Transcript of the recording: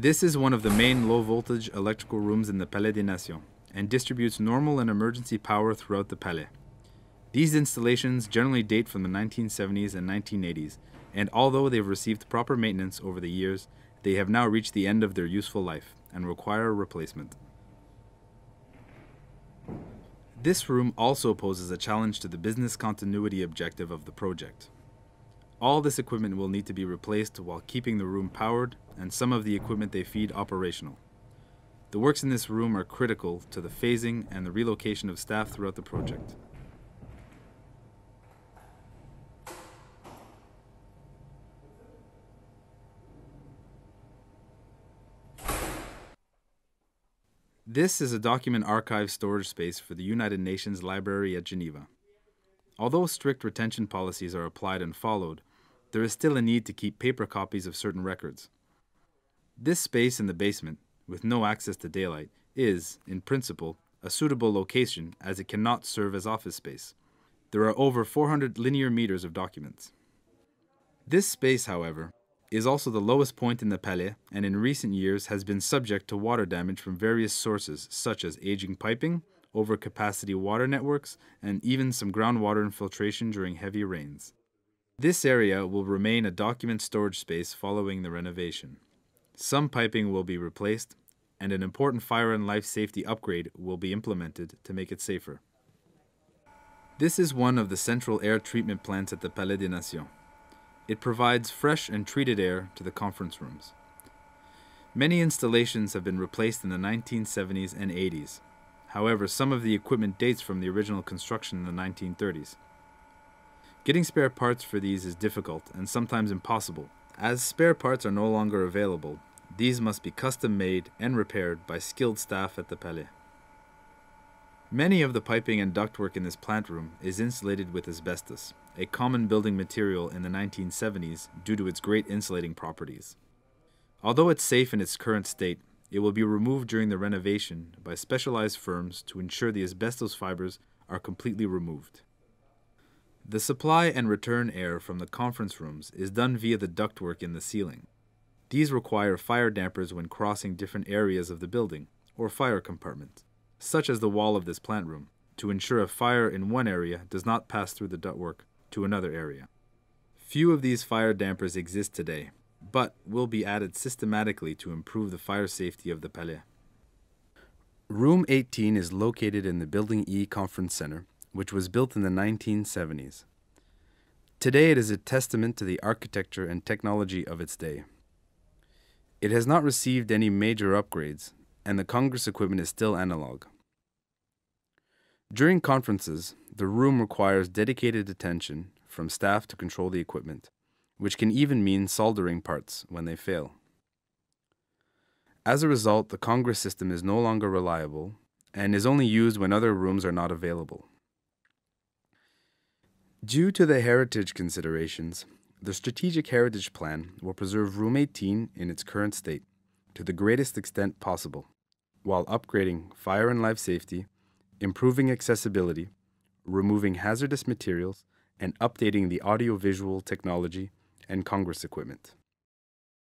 This is one of the main low-voltage electrical rooms in the Palais des Nations and distributes normal and emergency power throughout the Palais. These installations generally date from the 1970s and 1980s, and although they've received proper maintenance over the years, they have now reached the end of their useful life and require a replacement. This room also poses a challenge to the business continuity objective of the project. All this equipment will need to be replaced while keeping the room powered and some of the equipment they feed operational. The works in this room are critical to the phasing and the relocation of staff throughout the project. This is a document archive storage space for the United Nations Library at Geneva. Although strict retention policies are applied and followed, there is still a need to keep paper copies of certain records. This space in the basement, with no access to daylight, is, in principle, a suitable location as it cannot serve as office space. There are over 400 linear meters of documents. This space, however, is also the lowest point in the Palais and in recent years has been subject to water damage from various sources such as aging piping, overcapacity water networks, and even some groundwater infiltration during heavy rains. This area will remain a document storage space following the renovation. Some piping will be replaced, and an important fire and life safety upgrade will be implemented to make it safer. This is one of the central air treatment plants at the Palais des Nations. It provides fresh and treated air to the conference rooms. Many installations have been replaced in the 1970s and 80s. However, some of the equipment dates from the original construction in the 1930s. Getting spare parts for these is difficult and sometimes impossible. As spare parts are no longer available, these must be custom made and repaired by skilled staff at the Palais. Many of the piping and ductwork in this plant room is insulated with asbestos, a common building material in the 1970s due to its great insulating properties. Although it's safe in its current state, it will be removed during the renovation by specialized firms to ensure the asbestos fibers are completely removed. The supply and return air from the conference rooms is done via the ductwork in the ceiling. These require fire dampers when crossing different areas of the building or fire compartments, such as the wall of this plant room, to ensure a fire in one area does not pass through the ductwork to another area. Few of these fire dampers exist today, but will be added systematically to improve the fire safety of the Palais. Room 18 is located in the Building E Conference Center, which was built in the 1970s. Today it is a testament to the architecture and technology of its day. It has not received any major upgrades, and the Congress equipment is still analog. During conferences, the room requires dedicated attention from staff to control the equipment, which can even mean soldering parts when they fail. As a result, the Congress system is no longer reliable and is only used when other rooms are not available. Due to the heritage considerations, the Strategic Heritage Plan will preserve Room 18 in its current state to the greatest extent possible, while upgrading fire and life safety, improving accessibility, removing hazardous materials, and updating the audiovisual technology and Congress equipment.